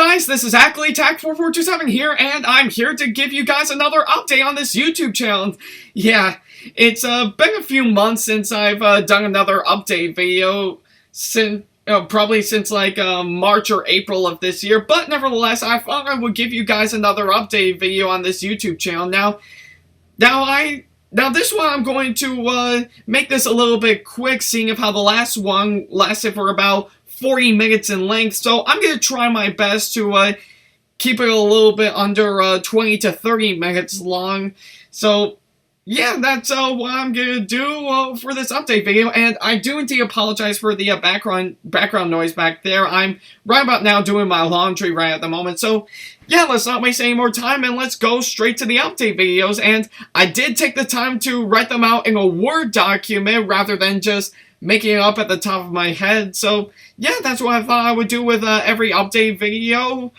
guys, this is Ackley, Tack4427 here, and I'm here to give you guys another update on this YouTube channel. Yeah, it's been a few months since I've done another update video, probably since like March or April of this year, but nevertheless, I thought I would give you guys another update video on this YouTube channel. Now this one I'm going to make this a little bit quick, seeing how the last one lasted for about 40 minutes in length, so I'm going to try my best to keep it a little bit under 20 to 30 minutes long. So yeah, that's what I'm going to do for this update video, and I do indeed apologize for the background noise back there. I'm right about now doing my laundry right at the moment, so yeah, let's not waste any more time and let's go straight to the update videos. And I did take the time to write them out in a Word document rather than just making it up at the top of my head. So yeah, that's what I thought I would do with every update video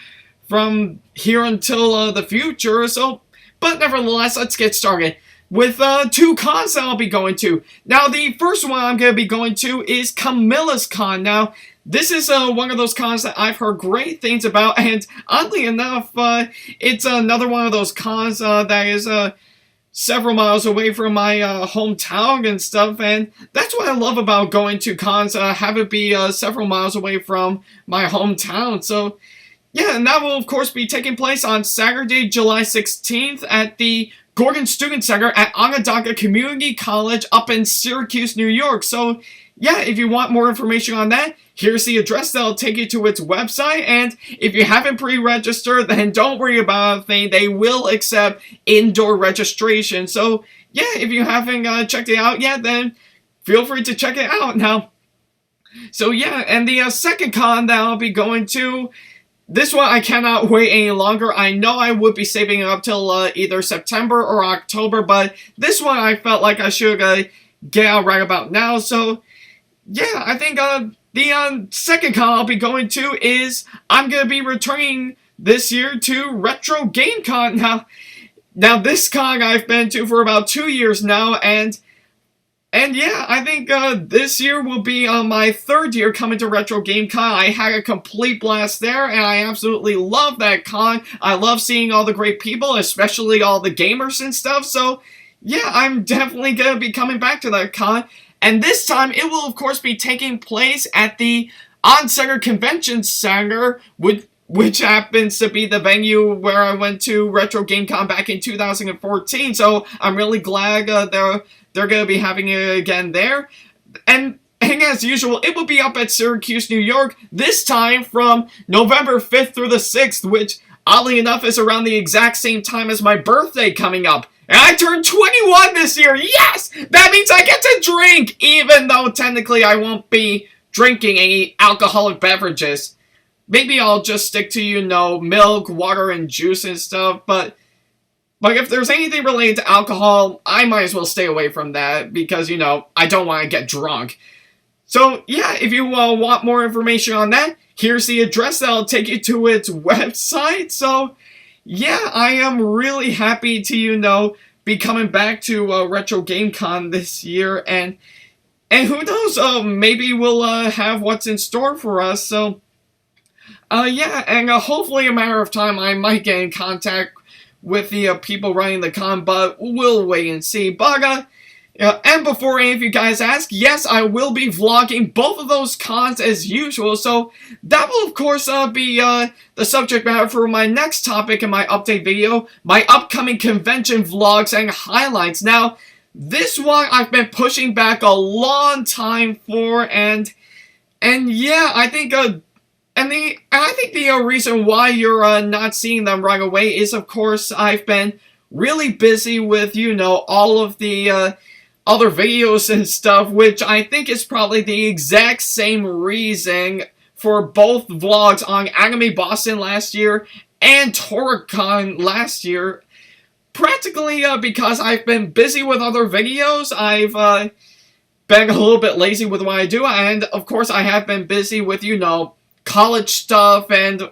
from here until the future. So, but nevertheless, let's get started with two cons that I'll be going to. Now, the first one I'm going to be going to is Camillus Con. Now, this is one of those cons that I've heard great things about, and oddly enough, it's another one of those cons that is several miles away from my hometown and stuff, and that's what I love about going to cons, have it be several miles away from my hometown. So yeah, and that will of course be taking place on Saturday, July 16th at the Gordon Student Center at Onondaga Community College up in Syracuse, New York. So yeah, if you want more information on that, here's the address that'll take you to its website, and if you haven't pre-registered, then don't worry about a thing. They will accept indoor registration. So yeah, if you haven't checked it out yet, then feel free to check it out now. So yeah, and the second con that I'll be going to, this one I cannot wait any longer. I know I would be saving it up till either September or October, but this one I felt like I should get out right about now. So yeah, I think the second con I'll be going to is I'm going to be returning this year to RetroGameCon. Now this con I've been to for about 2 years now, and yeah, I think this year will be my third year coming to RetroGameCon. I had a complete blast there, and I absolutely love that con. I love seeing all the great people, especially all the gamers and stuff. So yeah, I'm definitely going to be coming back to that con. And this time, it will, of course, be taking place at the On-Center Convention Center, which happens to be the venue where I went to RetroGameCon back in 2014. So I'm really glad they're going to be having it again there. And as usual, it will be up at Syracuse, New York, this time from November 5th through the 6th, which, oddly enough, is around the exact same time as my birthday coming up. And I turned 21 this year! Yes! That means I get to drink! Even though technically I won't be drinking any alcoholic beverages. Maybe I'll just stick to, you know, milk, water, and juice and stuff, but if there's anything related to alcohol, I might as well stay away from that, because, you know, I don't want to get drunk. So, yeah, if you want more information on that, here's the address that'll take you to its website. So yeah, I am really happy to, you know, be coming back to RetroGameCon this year, and who knows, maybe we'll have what's in store for us. So yeah, and hopefully a matter of time I might get in contact with the people running the con, but we'll wait and see. But and before any of you guys ask, yes, I will be vlogging both of those cons as usual, so that will of course be the subject matter for my next topic in my update video, my upcoming convention vlogs and highlights. Now, this one I've been pushing back a long time for, and yeah, I think the reason why you're not seeing them right away is, of course, I've been really busy with, you know, all of the other videos and stuff, which I think is probably the exact same reason for both vlogs on Anime Boston last year and TorahCon last year. Practically because I've been busy with other videos, I've been a little bit lazy with what I do, and of course I have been busy with, you know, college stuff and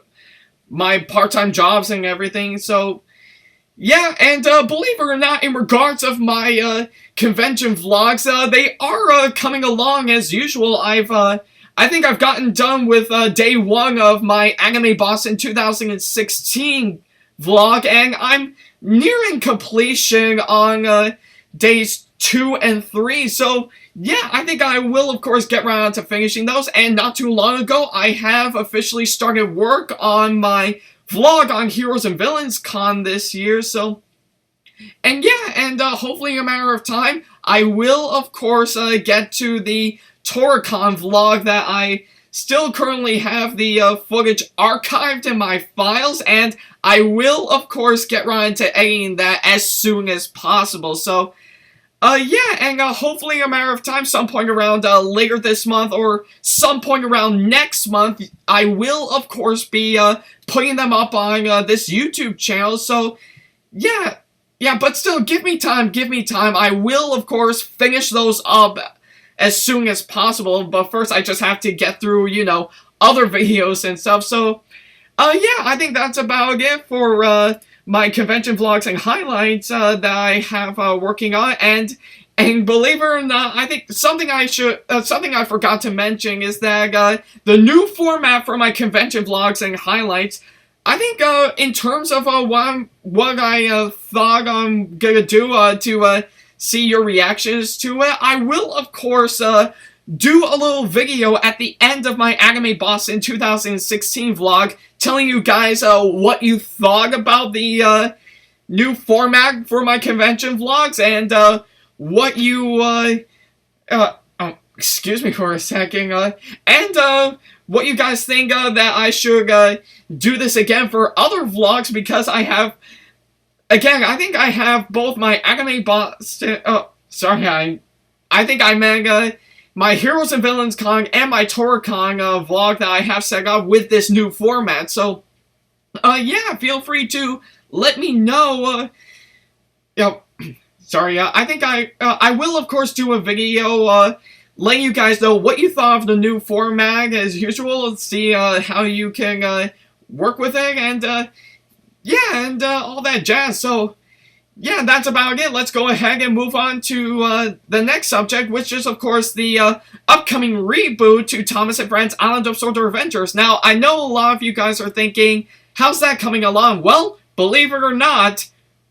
my part-time jobs and everything. So yeah, and believe it or not, in regards of my convention vlogs, they are coming along as usual. I've I think I've gotten done with day 1 of my Anime Boston 2016 vlog, and I'm nearing completion on days 2 and 3, so yeah, I think I will of course get around to finishing those. And not too long ago, I have officially started work on my vlog on Heroes and Villains Con this year, so, and yeah, and hopefully in a matter of time, I will of course get to the TorahCon vlog that I still currently have the footage archived in my files, and I will of course get around to editing that as soon as possible. So yeah, and hopefully in a matter of time, some point around later this month or some point around next month, I will of course be putting them up on this YouTube channel. So yeah, but still, give me time. I will of course finish those up as soon as possible, but first I just have to get through, you know, other videos and stuff. So yeah, I think that's about it for my convention vlogs and highlights that I have working on. And believe it or not, I think something I forgot to mention is that the new format for my convention vlogs and highlights, I think in terms of what I thought I'm gonna do to see your reactions to it, I will of course do a little video at the end of my Anime Boston 2016 vlog telling you guys what you thought about the new format for my convention vlogs, and what you excuse me for a second, and what you guys think that I should do this again for other vlogs, because I have, again, I think I have both my Anime Boston, I think I meant my Heroes and Villains Con and my TorahCon vlog that I have set up with this new format. So yeah, feel free to let me know. I think I will of course do a video letting you guys know what you thought of the new format as usual. Let's see how you can work with it, and yeah, and all that jazz. So yeah, that's about it. Let's go ahead and move on to the next subject, which is, of course, the upcoming reboot to Thomas & Friends Island of Sword Adventures. Now, I know a lot of you guys are thinking, how's that coming along? Well, believe it or not,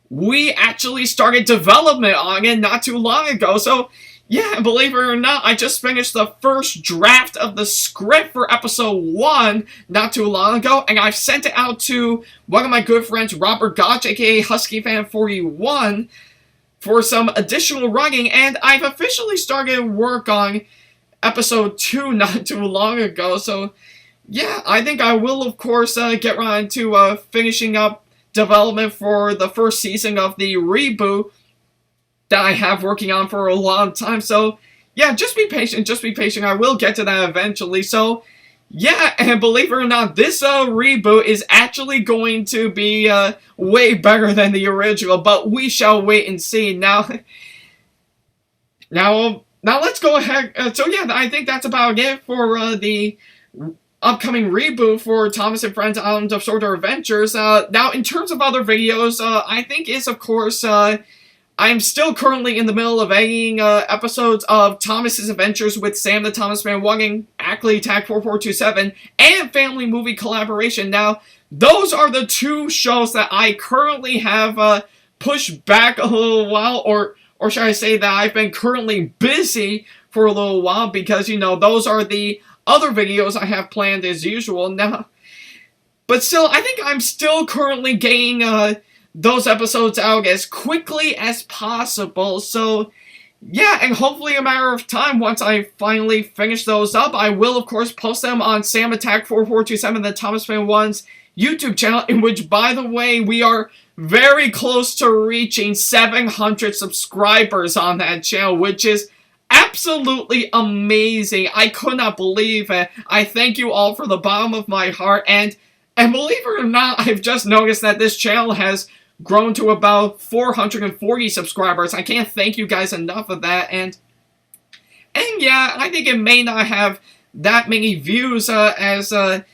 we actually started development on it not too long ago. So, yeah, believe it or not, I just finished the first draft of the script for episode 1 not too long ago, and I've sent it out to one of my good friends, Robert Gotch, aka HuskyFan41, for some additional writing, and I've officially started work on episode 2 not too long ago. So, yeah, I think I will, of course, get around to finishing up development for the first season of the reboot that I have working on for a long time. So yeah, just be patient, I will get to that eventually. So yeah, and believe it or not, this reboot is actually going to be way better than the original, but we shall wait and see. Now let's go ahead. So yeah, I think that's about it for the upcoming reboot for Thomas & Friends Island of Sword Adventures. Now, in terms of other videos, I think is, of course, I'm still currently in the middle of editing episodes of Thomas's Adventures with Sam the Thomas Fan 1 and Ackley TAC4427 and Family Movie Collaboration. Now, those are the two shows that I currently have pushed back a little while, or should I say that I've been currently busy for a little while, because, you know, those are the other videos I have planned as usual now. But still, I think I'm still currently getting those episodes out as quickly as possible. So yeah, and hopefully a matter of time, once I finally finish those up, I will of course post them on SamAttack4427TheThomasFan1's YouTube channel, in which, by the way, we are very close to reaching 700 subscribers on that channel, which is absolutely amazing. I could not believe it. I thank you all from the bottom of my heart, and believe it or not, I've just noticed that this channel has grown to about 440 subscribers. I can't thank you guys enough of that, and yeah, I think it may not have that many views as the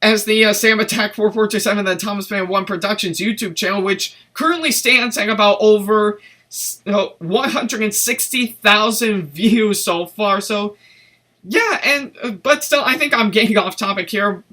SamAttack4427TheThomasFan1 Productions YouTube channel, which currently stands at about over 160,000 views so far. So yeah, and but still, I think I'm getting off topic here.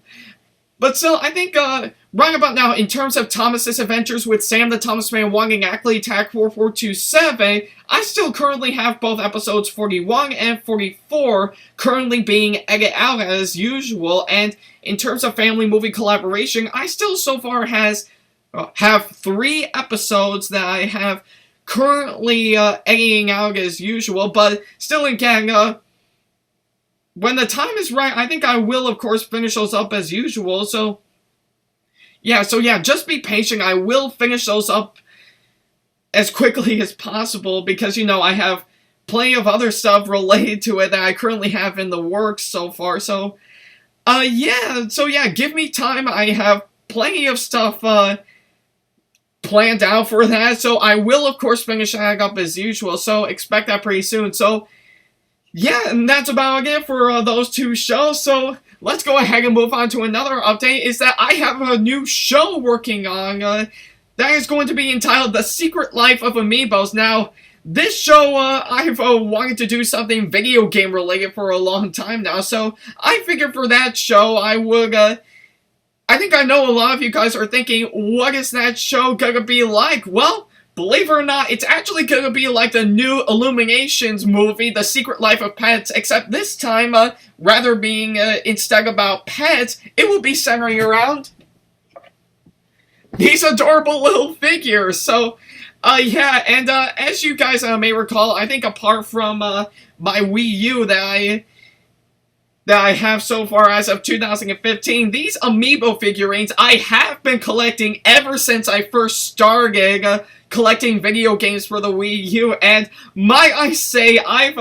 But still, I think right about now, in terms of Thomas's adventures with Sam the Thomas Man 1 and Ackley TAC4427, I still currently have both episodes 41 and 44 currently being edited out as usual. And in terms of family movie collaboration, I still so far have 3 episodes that I have currently editing out as usual. But still, again, when the time is right, I think I will, of course, finish those up as usual. So yeah, just be patient. I will finish those up as quickly as possible because, you know, I have plenty of other stuff related to it that I currently have in the works so far. So, yeah, give me time. I have plenty of stuff planned out for that. So I will, of course, finish that up as usual. So expect that pretty soon. So yeah, and that's about it for those 2 shows, so let's go ahead and move on to another update, is that I have a new show working on, that is going to be entitled The Secret Life of Amiibos. Now, this show, I've wanted to do something video game related for a long time now, so I figured for that show I would, I think I know a lot of you guys are thinking, what is that show gonna be like? Well, believe it or not, it's actually gonna be like the new Illuminations movie, The Secret Life of Pets, except this time, rather being, instead about pets, it will be centering around these adorable little figures. So, yeah, and, as you guys may recall, I think apart from, my Wii U that I have so far as of 2015, these Amiibo figurines I have been collecting ever since I first started, collecting video games for the Wii U, and might I say, I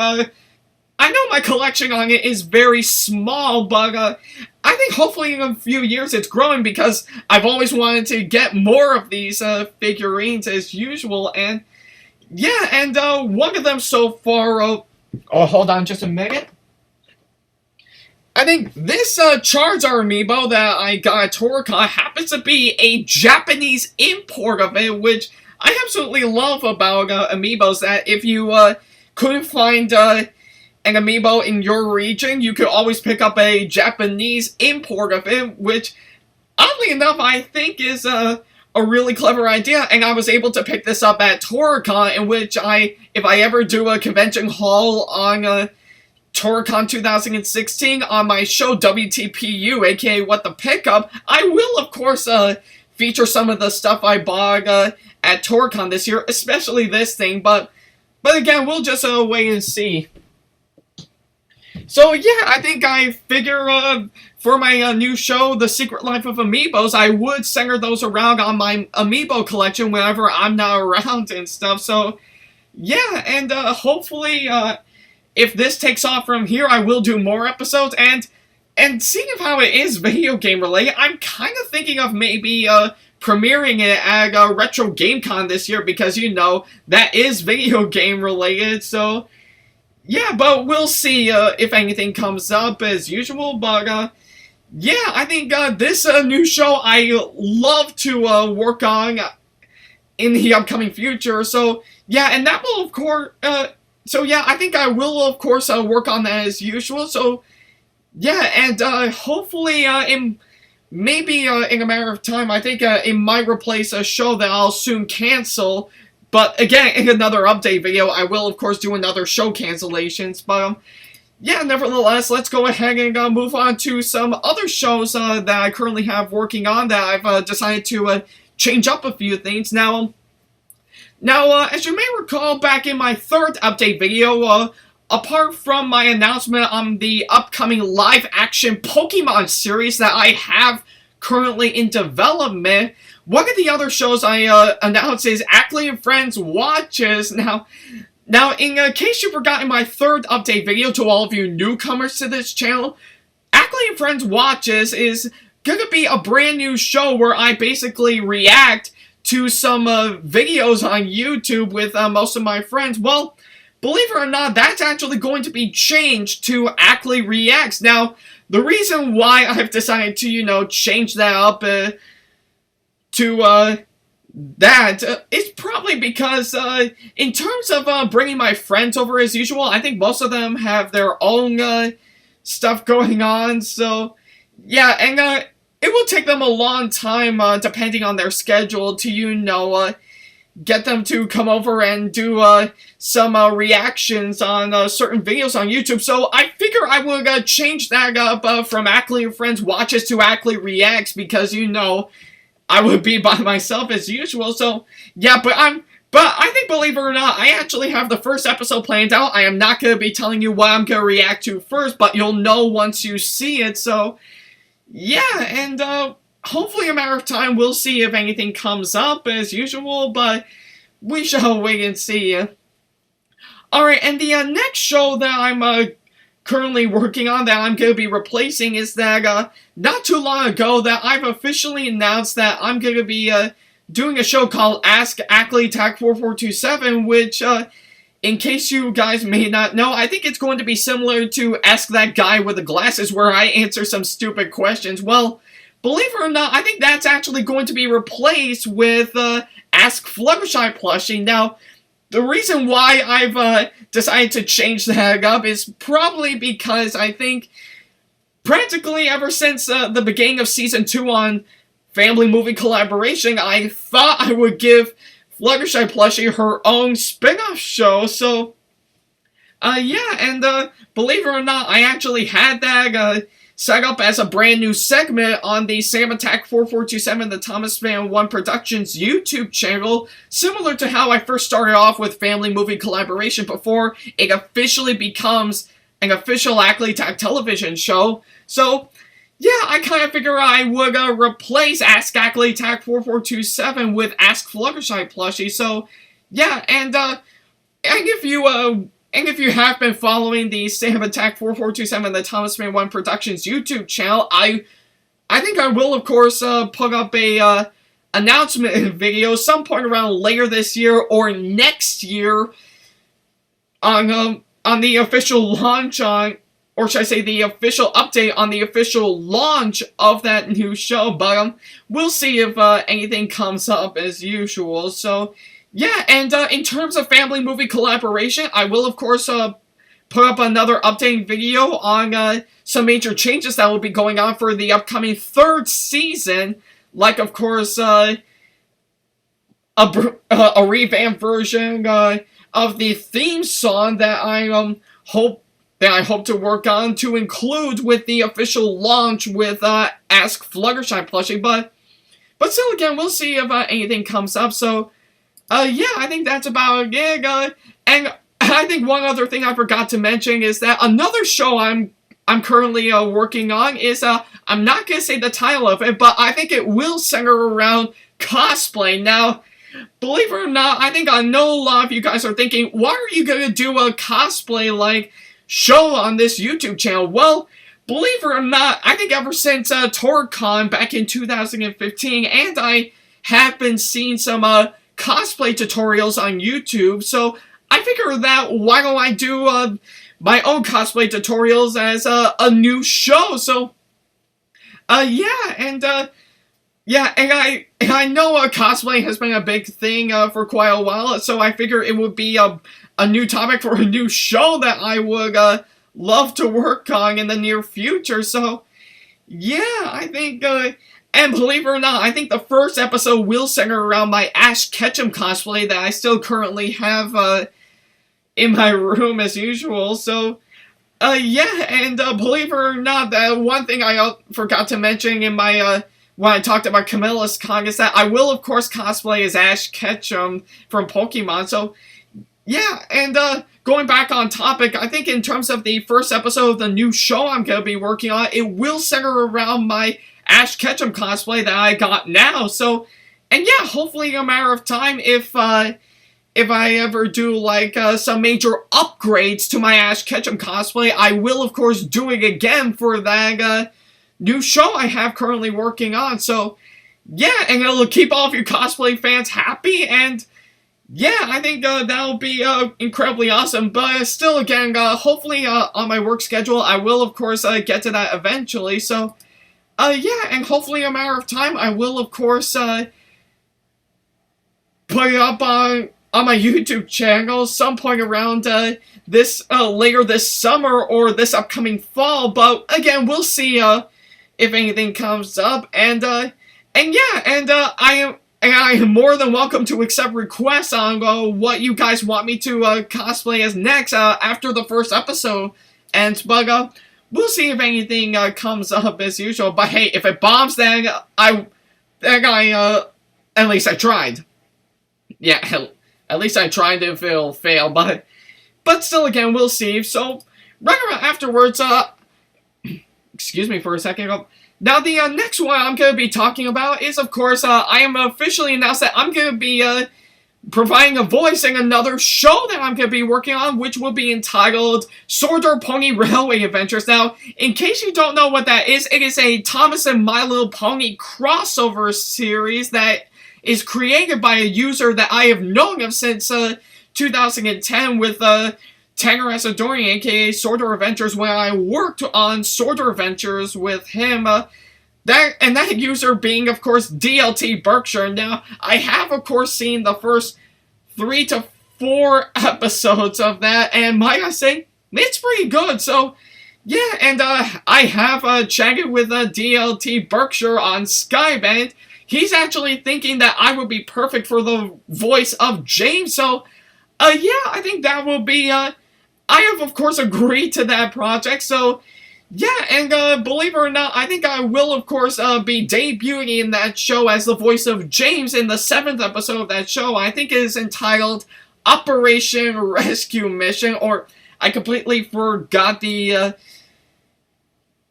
know my collection on it is very small, but I think hopefully in a few years it's growing because I've always wanted to get more of these figurines as usual, and yeah, and one of them so far, oh, hold on just a minute. I think this Charizard amiibo that I got at TorCon happens to be a Japanese import of it, which I absolutely love about amiibos, that if you couldn't find an amiibo in your region, you could always pick up a Japanese import of it, which, oddly enough, I think is a really clever idea, and I was able to pick this up at TorCon, in which if I ever do a convention haul on TorCon 2016 on my show WTPU, aka What the Pickup, I will, of course, feature some of the stuff I bought at TorCon this year, especially this thing, but again, we'll just wait and see. So yeah, I think I figure for my new show, The Secret Life of Amiibos, I would center those around on my Amiibo collection whenever I'm not around and stuff, so yeah, and hopefully, if this takes off from here, I will do more episodes, and seeing of how it is video game related, I'm kind of thinking of maybe premiering it at RetroGameCon this year, because, you know, that is video game related, so yeah, but we'll see if anything comes up as usual, but yeah, I think this new show I love to work on in the upcoming future, so yeah, and that will, of course, so yeah, I think I will, of course, work on that as usual, so yeah, and hopefully, maybe in a matter of time, I think it might replace a show that I'll soon cancel, but again, in another update video, I will, of course, do another show cancellations, but yeah, nevertheless, let's go ahead and move on to some other shows that I currently have working on that I've decided to change up a few things. Now, as you may recall, back in my 3rd update video, apart from my announcement on the upcoming live-action Pokemon series that I have currently in development, one of the other shows I announced is Ackley and Friends Watches. Now, in case you forgot in my 3rd update video, to all of you newcomers to this channel, Ackley and Friends Watches is gonna be a brand new show where I basically react to some videos on YouTube with most of my friends. Well, believe it or not, that's actually going to be changed to Ackley Reacts. Now, the reason why I've decided to, you know, change that up to that is probably because in terms of bringing my friends over as usual, I think most of them have their own stuff going on, so yeah, and it will take them a long time, depending on their schedule, to, get them to come over and do some reactions on certain videos on YouTube. So I figure I would change that up from Ackley and Friends Watches to Ackley Reacts, because I would be by myself as usual. So yeah, but I think, believe it or not, I actually have the first episode planned out. I am not going to be telling you what I'm going to react to first, but you'll know once you see it. So yeah, and hopefully a matter of time, we'll see if anything comes up as usual, but we shall wait and see. Alright, and the next show that I'm currently working on, that I'm going to be replacing, is that not too long ago that I've officially announced that I'm going to be doing a show called Ask SamAttack4427, which, in case you guys may not know, I think it's going to be similar to Ask That Guy with the Glasses, where I answer some stupid questions. Well, believe it or not, I think that's actually going to be replaced with Ask Fluttershy plushie. Now, the reason why I've decided to change that up is probably because I think practically ever since the beginning of Season 2 on Family Movie Collaboration, I thought I would give Fluttershy plushie her own spin-off show. So, yeah, and believe it or not, I actually had that set up as a brand new segment on the SamAttack4427TheThomasFan1 Productions YouTube channel, similar to how I first started off with Family Movie Collaboration before it officially becomes an official Ackley Tag television show. So, yeah, I kind of figure I would replace Ask Ackley Tag 4427 with Ask Fluttershy plushie. So, yeah, and if you have been following the SamAttack4427 TheThomasFan1 Productions YouTube channel, I think I will, of course, put up a announcement video some point around later this year or next year on the official launch or should I say the official update on the official launch of that new show. But we'll see if anything comes up as usual. So yeah, and in terms of Family Movie Collaboration, I will, of course, put up another updating video on some major changes that will be going on for the upcoming third season. Like, of course, a revamped version of the theme song that I hope to work on to include with the official launch with Ask Fluttershy plushie. But still, again, we'll see if anything comes up. So yeah, I think that's about it. And I think one other thing I forgot to mention is that another show I'm currently working on is I'm not gonna say the title of it, but I think it will center around cosplay. Now, believe it or not, I think I know a lot of you guys are thinking, why are you gonna do a cosplay like show on this YouTube channel? Well, believe it or not, I think ever since TorCon back in 2015, and I have been seeing some cosplay tutorials on YouTube, so I figured that why don't I do my own cosplay tutorials as a new show. So yeah, and I know cosplay has been a big thing for quite a while, so I figure it would be a new topic for a new show that I would love to work on in the near future. So yeah, I think and believe it or not, I think the first episode will center around my Ash Ketchum cosplay that I still currently have in my room as usual. So, yeah, and believe it or not, that one thing I forgot to mention in my when I talked about Camillus Con is that I will, of course, cosplay as Ash Ketchum from Pokemon. So, yeah, and going back on topic, I think in terms of the first episode of the new show I'm going to be working on, it will center around my Ash Ketchum cosplay that I got now. So, and yeah, hopefully in a matter of time, if I ever do like some major upgrades to my Ash Ketchum cosplay, I will of course do it again for that new show I have currently working on. So yeah, and it'll keep all of you cosplay fans happy, and yeah, I think that'll be incredibly awesome. But still, again, hopefully on my work schedule, I will of course get to that eventually. So yeah, and hopefully in a matter of time, I will of course put it up on on my YouTube channel some point around this later this summer or this upcoming fall. But again, we'll see if anything comes up. And I am more than welcome to accept requests on what you guys want me to cosplay as next after the first episode. And but we'll see if anything comes up as usual. But hey, if it bombs, then at least I tried. Yeah, at least I tried if it'll fail. But still, again, we'll see. So right around afterwards, excuse me for a second. Now, the next one I'm going to be talking about is, of course, I am officially announced that I'm going to be providing a voice in another show that I'm going to be working on, which will be entitled Sword or Pony Railway Adventures. Now, in case you don't know what that is, it is a Thomas and My Little Pony crossover series that is created by a user that I have known of since 2010 with Tanner as Ijoin, aka Sorter Adventures, when I worked on Sorter Adventures with him. That user being, of course, DLT Berkshire. Now, I have, of course, seen the first 3 to 4 episodes of that, and might I say, it's pretty good. So, yeah, and I have chatted with DLT Berkshire on Skype, and he's actually thinking that I would be perfect for the voice of James. So, yeah, I think that will be, I have, of course, agreed to that project. So, yeah, and believe it or not, I think I will, of course, be debuting in that show as the voice of James in the 7th episode of that show. I think it is entitled Operation Rescue Mission, or I completely forgot the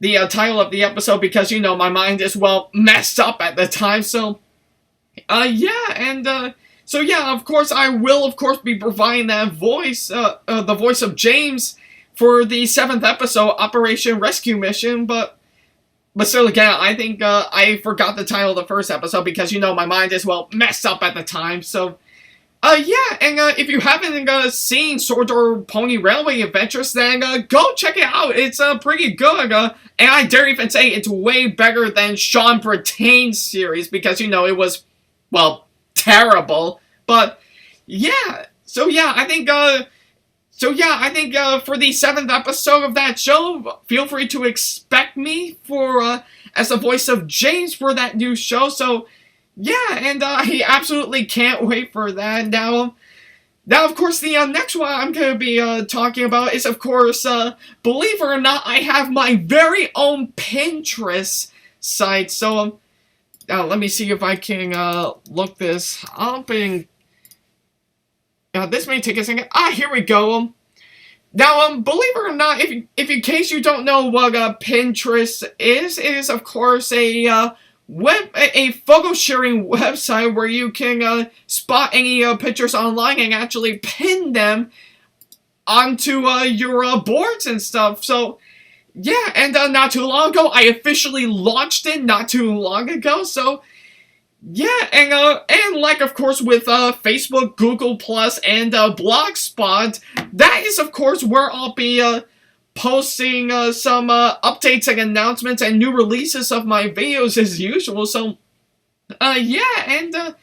title of the episode because, you know, my mind is, well, messed up at the time. So, yeah, and, so yeah, of course, I will, of course, be providing that voice, the voice of James, for the 7th episode, Operation Rescue Mission, but still, again, I think, I forgot the title of the first episode because, you know, my mind is, well, messed up at the time. So, yeah, and, if you haven't, seen Sword or Pony Railway Adventures, then, go check it out. It's, pretty good, and I dare even say it's way better than Sean Bertain's series because, you know, it was, well, terrible. But, yeah, so, yeah, I think, for the 7th episode of that show, feel free to expect me for, as the voice of James for that new show. So, yeah, and, I absolutely can't wait for that. Now, of course, the next one I'm going to be, talking about is, of course, believe it or not, I have my very own Pinterest site. So, let me see if I can, look this up and... this may take a second. Here we go. Now, believe it or not, if in case you don't know what Pinterest is, it is, of course, a photo sharing website where you can spot any pictures online and actually pin them onto your boards and stuff. So, yeah, and not too long ago, I officially launched it not too long ago. So, yeah, and like, of course, with, Facebook, Google+, and, Blogspot, that is, of course, where I'll be, posting, some, updates and announcements and new releases of my videos as usual. So, yeah, and, that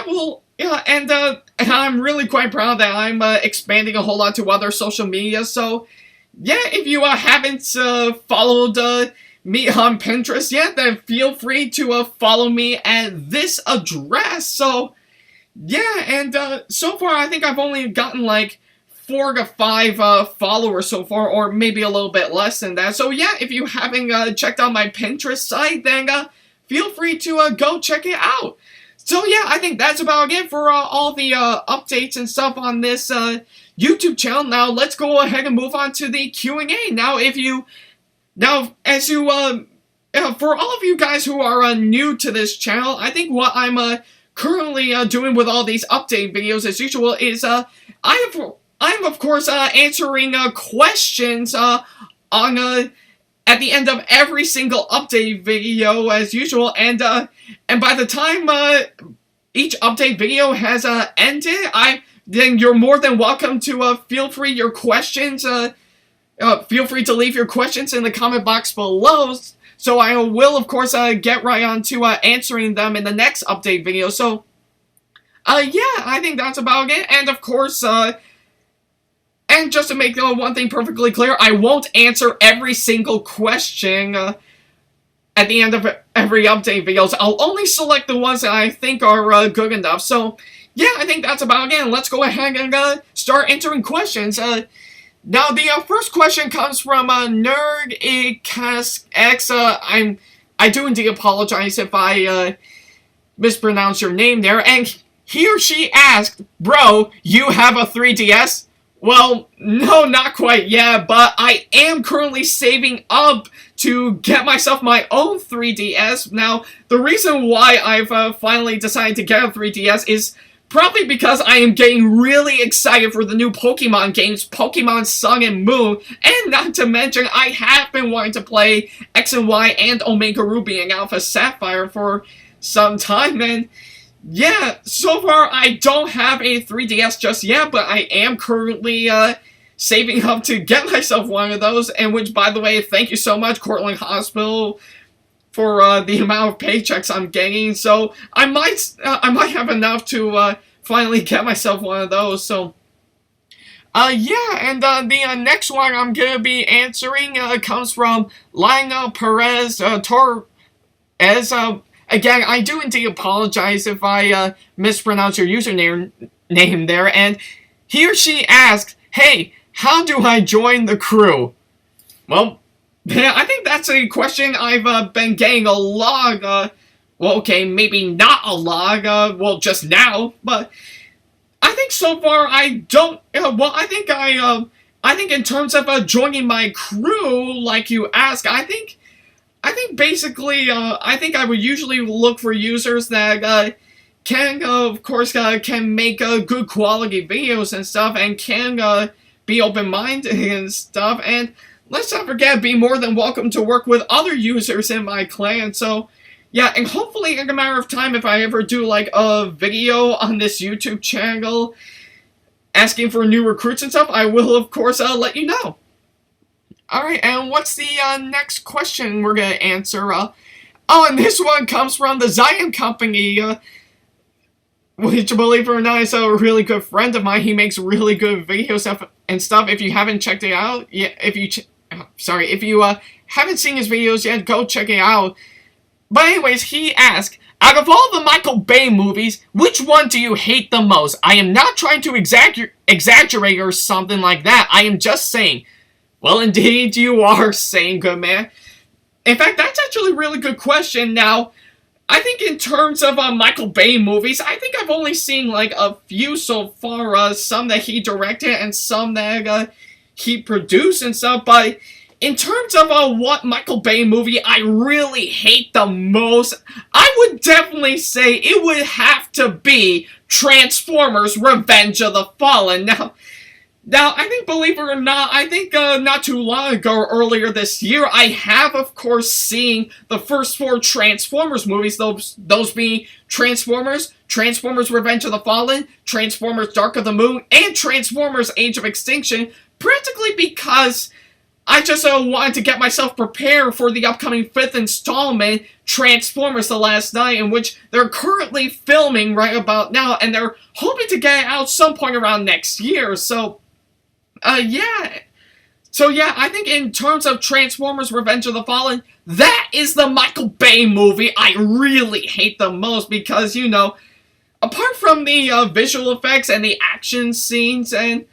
will, yeah, and I'm really quite proud that I'm, expanding a whole lot to other social media. So, yeah, if you, haven't, followed, me on Pinterest yet, then feel free to follow me at this address. So, yeah, and so far I think I've only gotten like 4 to 5 followers so far, or maybe a little bit less than that. So, yeah, if you haven't checked out my Pinterest site, then feel free to go check it out. So, yeah, I think that's about it for all the updates and stuff on this YouTube channel. Now, let's go ahead and move on to the Q&A. Now, as you, for all of you guys who are new to this channel, I think what I'm currently doing with all these update videos, as usual, is I'm of course answering questions on at the end of every single update video, as usual, and by the time each update video has ended, then you're more than welcome to feel free your questions. Feel free to leave your questions in the comment box below, so I will, of course, get right on to answering them in the next update video. So, Yeah, I think that's about it. And of course, and just to make one thing perfectly clear, I won't answer every single question at the end of every update videos. I'll only select the ones that I think are good enough. So, yeah, I think that's about it. Let's go ahead and start entering questions. Now, the first question comes from NerdX. I do indeed apologize if I mispronounce your name there. And he or she asked, "Bro, you have a 3DS?" Well, no, not quite yet, but I am currently saving up to get myself my own 3DS. Now, the reason why I've finally decided to get a 3DS is probably because I am getting really excited for the new Pokemon games, Pokemon Sun and Moon, and not to mention, I have been wanting to play X and Y and Omega Ruby and Alpha Sapphire for some time, and yeah, so far I don't have a 3DS just yet, but I am currently saving up to get myself one of those, and which, by the way, thank you so much, Cortland Hospital, for the amount of paychecks I'm getting. So I might have enough to finally get myself one of those. So yeah, and the next one I'm gonna be answering comes from Lionel Perez Torres. Again, I do indeed apologize if I mispronounce your username there, and he or she asked, "Hey, how do I join the crew?" Well, yeah, I think that's a question I've been getting a lot, well, okay, maybe not a lot, well, just now, but I think so far I don't, well, I think in terms of joining my crew, like you ask, I think basically, I think I would usually look for users that can, of course, can make good quality videos and stuff, and can be open-minded and stuff, and let's not forget, be more than welcome to work with other users in my clan. So, yeah, and hopefully in a matter of time, if I ever do, like, a video on this YouTube channel asking for new recruits and stuff, I will, of course, let you know. Alright, and what's the next question we're going to answer? Oh, and this one comes from the Zion Company, which, believe it or not, is a really good friend of mine. He makes really good videos and stuff. If you haven't checked it out, yeah, if you haven't seen his videos yet, go check it out. But anyways, he asked, out of all the Michael Bay movies, which one do you hate the most? I am not trying to exaggerate or something like that. I am just saying. Well, indeed, you are saying, good man. In fact, that's actually a really good question. Now, I think in terms of Michael Bay movies, I think I've only seen like a few so far. Some that he directed and some that he produced and stuff. But in terms of what Michael Bay movie I really hate the most, I would definitely say it would have to be Transformers: Revenge of the Fallen. Now, I think, believe it or not, I think not too long ago, earlier this year, I have, of course, seen the first 4 Transformers movies, those being Transformers, Transformers Revenge of the Fallen, Transformers Dark of the Moon, and Transformers Age of Extinction, practically because I just wanted to get myself prepared for the upcoming 5th installment, Transformers The Last Night, in which they're currently filming right about now, and they're hoping to get it out some point around next year, so... yeah. So yeah, I think in terms of Transformers Revenge of the Fallen, that is the Michael Bay movie I really hate the most because, you know, apart from the visual effects and the action scenes, and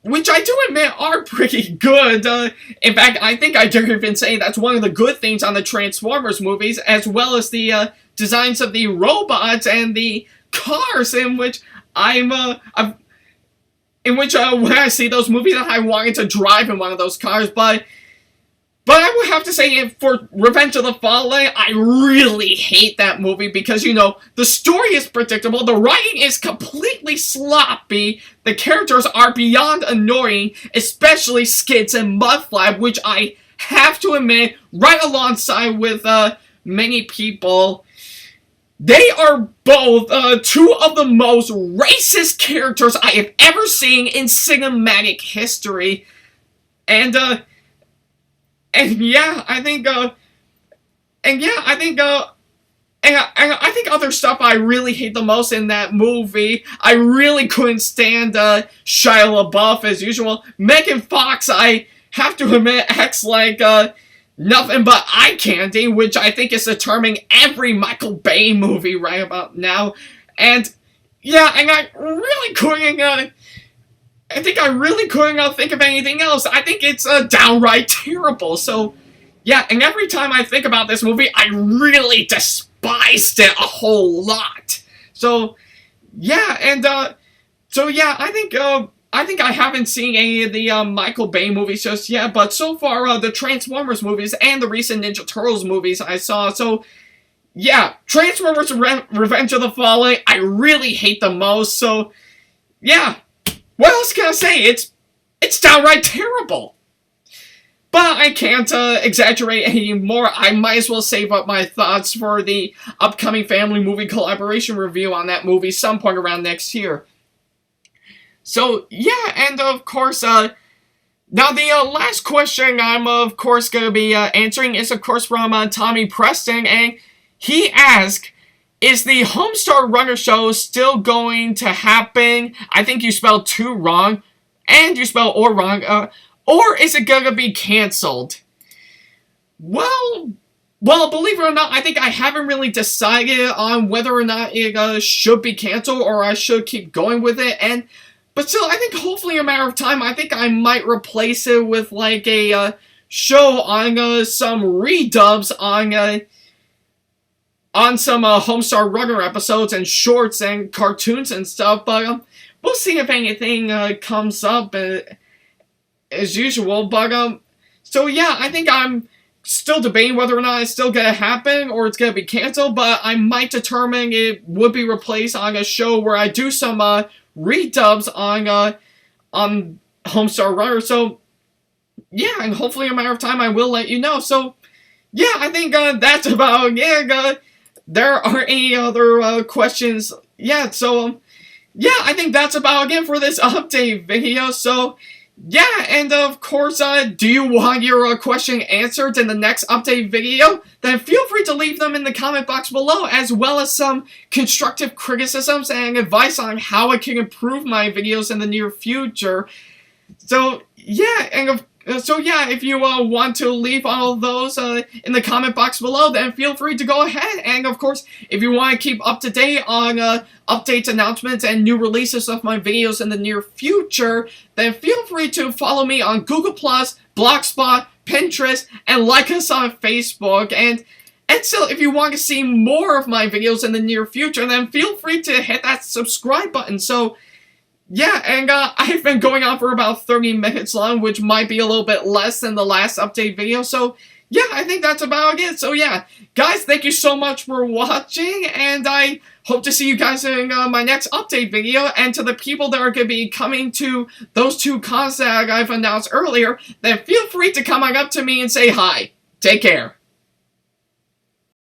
which I do admit are pretty good. In fact, I think I dare even say that's one of the good things on the Transformers movies, as well as the designs of the robots and the cars, in which when I see those movies, I wanted to drive in one of those cars, but I would have to say, for Revenge of the Fallen, I really hate that movie because, you know, the story is predictable, the writing is completely sloppy, the characters are beyond annoying, especially Skids and Mudflap, which I have to admit, right alongside with many people, they are both 2 of the most racist characters I have ever seen in cinematic history. And yeah, I think And I think other stuff I really hate the most in that movie, I really couldn't stand Shia LaBeouf as usual. Megan Fox, I have to admit, acts like nothing but eye candy, which I think is determining every Michael Bay movie right about now. And yeah, and I really couldn't, I really couldn't think of anything else. I think it's downright terrible. So yeah, and every time I think about this movie, I really despised it a whole lot. So yeah, and so yeah, I think I haven't seen any of the Michael Bay movies just yet, but so far the Transformers movies and the recent Ninja Turtles movies I saw. So yeah, Transformers Revenge of the Fallen, I really hate the most. So yeah, what else can I say? It's downright terrible. But I can't exaggerate anymore. I might as well save up my thoughts for the upcoming family movie collaboration review on that movie some point around next year. So, yeah, and of course, now the last question I'm, of course, going to be answering is, of course, from Tommy Preston, and he asked, is the Homestar Runner show still going to happen? I think you spelled "to" wrong, and you spelled "or" wrong, or is it going to be cancelled? Well, believe it or not, I think I haven't really decided on whether or not it should be canceled or I should keep going with it. But still, I think hopefully in a matter of time, I think I might replace it with like a show on some redubs on some Homestar Runner episodes and shorts and cartoons and stuff. But we'll see if anything comes up. As usual, but, so yeah, I think I'm still debating whether or not it's still gonna happen or it's gonna be canceled, but I might determine it would be replaced on a show where I do some, redubs on Homestar Runner, so, yeah, and hopefully in a matter of time I will let you know. So, yeah, I think, that's about it. There aren't any other, questions yet, so, yeah, I think that's about it for this update video, so, yeah, and of course, do you want your question answered in the next update video? Then feel free to leave them in the comment box below, as well as some constructive criticisms and advice on how I can improve my videos in the near future. So, yeah, and if you want to leave all of those in the comment box below, then feel free to go ahead. And of course, if you want to keep up to date on updates, announcements, and new releases of my videos in the near future, then feel free to follow me on Google+, Blogspot, Pinterest, and like us on Facebook. And still, if you want to see more of my videos in the near future, then feel free to hit that subscribe button. So, yeah, and I've been going on for about 30 minutes long, which might be a little bit less than the last update video. So, yeah, I think that's about it. So, yeah, guys, thank you so much for watching, and I hope to see you guys in my next update video. And to the people that are going to be coming to those 2 cons that I've announced earlier, then feel free to come on up to me and say hi. Take care.